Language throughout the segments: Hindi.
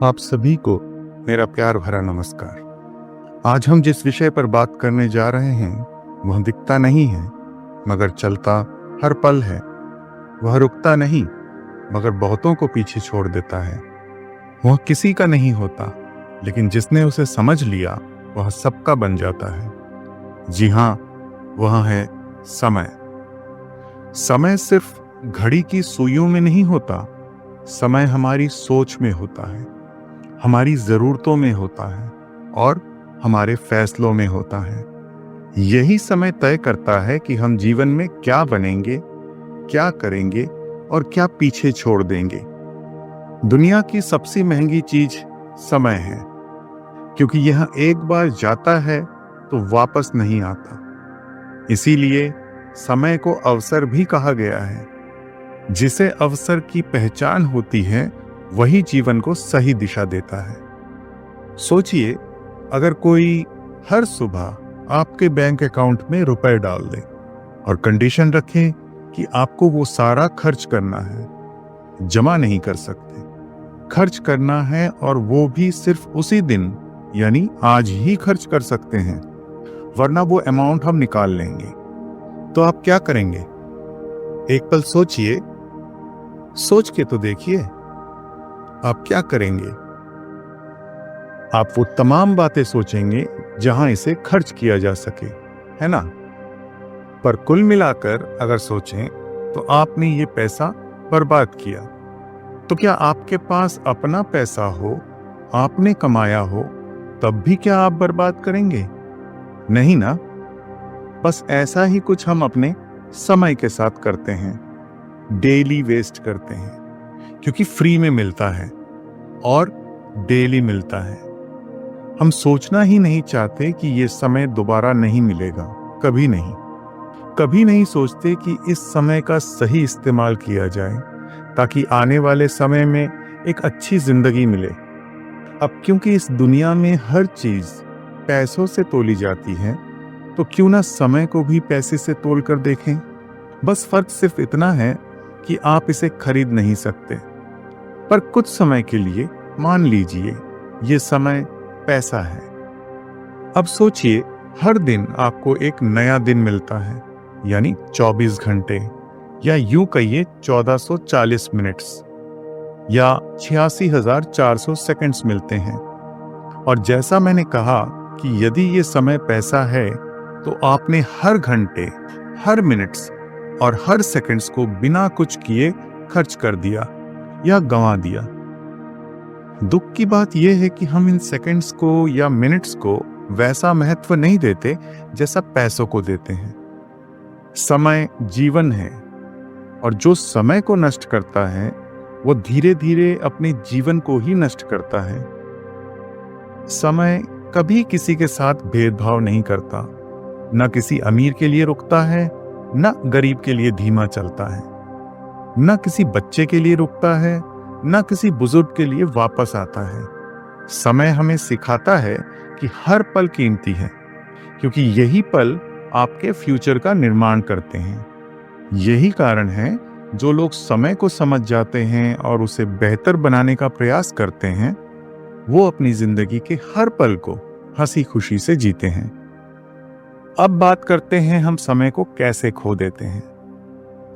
आप सभी को मेरा प्यार भरा नमस्कार। आज हम जिस विषय पर बात करने जा रहे हैं वह दिखता नहीं है मगर चलता हर पल है। वह रुकता नहीं मगर बहुतों को पीछे छोड़ देता है। वह किसी का नहीं होता लेकिन जिसने उसे समझ लिया वह सबका बन जाता है। जी हाँ, वह है समय। समय सिर्फ घड़ी की सुइयों में नहीं होता, समय हमारी सोच में होता है, हमारी जरूरतों में होता है और हमारे फैसलों में होता है। यही समय तय करता है कि हम जीवन में क्या बनेंगे, क्या करेंगे और क्या पीछे छोड़ देंगे। दुनिया की सबसे महंगी चीज समय है, क्योंकि यह एक बार जाता है तो वापस नहीं आता। इसीलिए समय को अवसर भी कहा गया है। जिसे अवसर की पहचान होती है वही जीवन को सही दिशा देता है। सोचिए, अगर कोई हर सुबह आपके बैंक अकाउंट में रुपए डाल दे और कंडीशन रखे कि आपको वो सारा खर्च करना है, जमा नहीं कर सकते, खर्च करना है और वो भी सिर्फ उसी दिन यानी आज ही खर्च कर सकते हैं, वरना वो अमाउंट हम निकाल लेंगे, तो आप क्या करेंगे? एक पल सोचिए, सोच के तो देखिए, आप क्या करेंगे? आप वो तमाम बातें सोचेंगे जहां इसे खर्च किया जा सके, है ना? पर कुल मिलाकर अगर सोचें तो आपने ये पैसा बर्बाद किया। तो क्या आपके पास अपना पैसा हो, आपने कमाया हो, तब भी क्या आप बर्बाद करेंगे? नहीं ना। बस ऐसा ही कुछ हम अपने समय के साथ करते हैं। डेली वेस्ट करते हैं, क्योंकि फ्री में मिलता है और डेली मिलता है। हम सोचना ही नहीं चाहते कि ये समय दोबारा नहीं मिलेगा, कभी नहीं। कभी नहीं सोचते कि इस समय का सही इस्तेमाल किया जाए ताकि आने वाले समय में एक अच्छी जिंदगी मिले। अब क्योंकि इस दुनिया में हर चीज पैसों से तोली जाती है, तो क्यों ना समय को भी पैसे से तोल कर देखें। बस फर्क सिर्फ इतना है कि आप इसे खरीद नहीं सकते, पर कुछ समय के लिए मान लीजिए ये समय पैसा है। अब सोचिए, हर दिन आपको एक नया दिन मिलता है, यानी 24 घंटे या यूं कहिए 1440 मिनट्स या 86,400 सेकंड्स मिलते हैं। और जैसा मैंने कहा कि यदि ये समय पैसा है, तो आपने हर घंटे, हर मिनट्स और हर सेकंड्स को बिना कुछ किए खर्च कर दिया या गंवा दिया। दुख की बात यह है कि हम इन सेकंड्स को या मिनट्स को वैसा महत्व नहीं देते जैसा पैसों को देते हैं। समय जीवन है और जो समय को नष्ट करता है वो धीरे धीरे अपने जीवन को ही नष्ट करता है। समय कभी किसी के साथ भेदभाव नहीं करता, न किसी अमीर के लिए रुकता है, न गरीब के लिए धीमा चलता है, न किसी बच्चे के लिए रुकता है, न किसी बुजुर्ग के लिए वापस आता है। समय हमें सिखाता है कि हर पल कीमती है, क्योंकि यही पल आपके फ्यूचर का निर्माण करते हैं। यही कारण है जो लोग समय को समझ जाते हैं और उसे बेहतर बनाने का प्रयास करते हैं, वो अपनी जिंदगी के हर पल को हंसी खुशी से जीते हैं। अब बात करते हैं हम समय को कैसे खो देते हैं।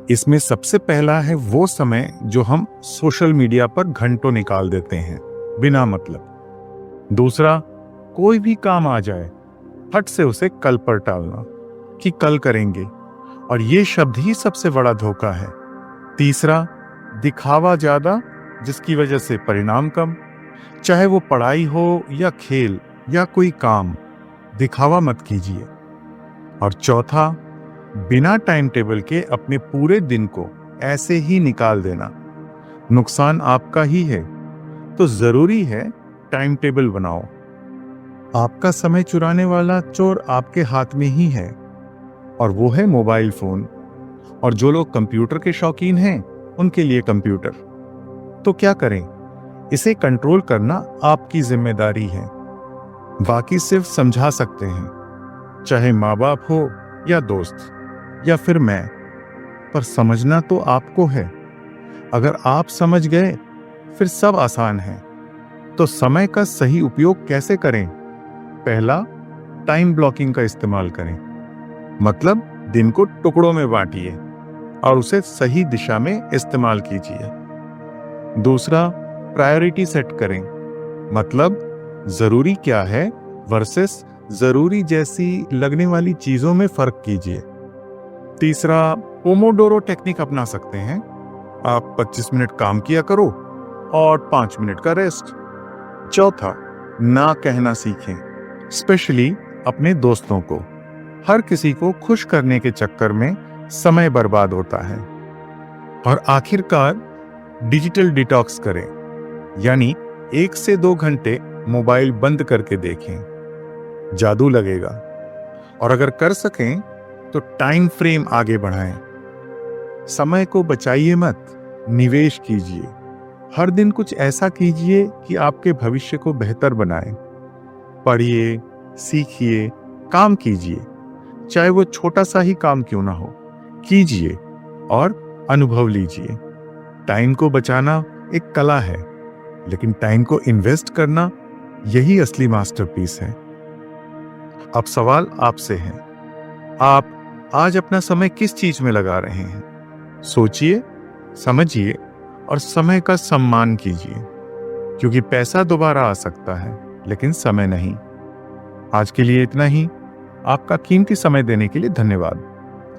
इसमें सबसे पहला है वो समय जो हम सोशल मीडिया पर घंटों निकाल देते हैं बिना मतलब। दूसरा, कोई भी काम आ जाए फट से उसे कल पर टालना कि कल करेंगे, और ये शब्द ही सबसे बड़ा धोखा है। तीसरा, दिखावा ज्यादा जिसकी वजह से परिणाम कम। चाहे वो पढ़ाई हो या खेल या कोई काम, दिखावा मत कीजिए। और चौथा, बिना टाइम टेबल के अपने पूरे दिन को ऐसे ही निकाल देना। नुकसान आपका ही है, तो जरूरी है टाइम टेबल बनाओ। आपका समय चुराने वाला चोर आपके हाथ में ही है, और वो है मोबाइल फोन। और जो लोग कंप्यूटर के शौकीन हैं, उनके लिए कंप्यूटर। तो क्या करें? इसे कंट्रोल करना आपकी जिम्मेदारी है। बाकी सिर्फ समझा सकते हैं, चाहे माँ बाप हो या दोस्त या फिर मैं, पर समझना तो आपको है। अगर आप समझ गए फिर सब आसान है। तो समय का सही उपयोग कैसे करें? पहला, टाइम ब्लॉकिंग का इस्तेमाल करें। मतलब दिन को टुकड़ों में बांटिए और उसे सही दिशा में इस्तेमाल कीजिए। दूसरा, प्रायोरिटी सेट करें। मतलब जरूरी क्या है वर्सेस जरूरी जैसी लगने वाली चीजों में फर्क कीजिए। तीसरा, पोमोडोरो टेक्निक अपना सकते हैं। आप 25 मिनट काम किया करो और 5 मिनट का रेस्ट। चौथा, ना कहना सीखें, स्पेशली अपने दोस्तों को। हर किसी को खुश करने के चक्कर में समय बर्बाद होता है। और आखिरकार, डिजिटल डिटॉक्स करें, यानी 1 से 2 घंटे मोबाइल बंद करके देखें, जादू लगेगा। और अगर कर सकें तो टाइम फ्रेम आगे बढ़ाएं। समय को बचाइए मत, निवेश कीजिए। हर दिन कुछ ऐसा कीजिए कि आपके भविष्य को बेहतर बनाए। पढ़िए, सीखिए, काम कीजिए, चाहे वो छोटा सा ही काम क्यों ना हो, कीजिए और अनुभव लीजिए। टाइम को बचाना एक कला है, लेकिन टाइम को इन्वेस्ट करना यही असली मास्टरपीस है। अब सवाल आपसे है, आप आज अपना समय किस चीज में लगा रहे हैं? सोचिए, समझिए और समय का सम्मान कीजिए, क्योंकि पैसा दोबारा आ सकता है, लेकिन समय नहीं। आज के लिए इतना ही। आपका कीमती समय देने के लिए धन्यवाद।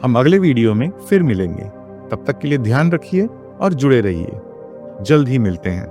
हम अगले वीडियो में फिर मिलेंगे। तब तक के लिए ध्यान रखिए और जुड़े रहिए। जल्द ही मिलते हैं।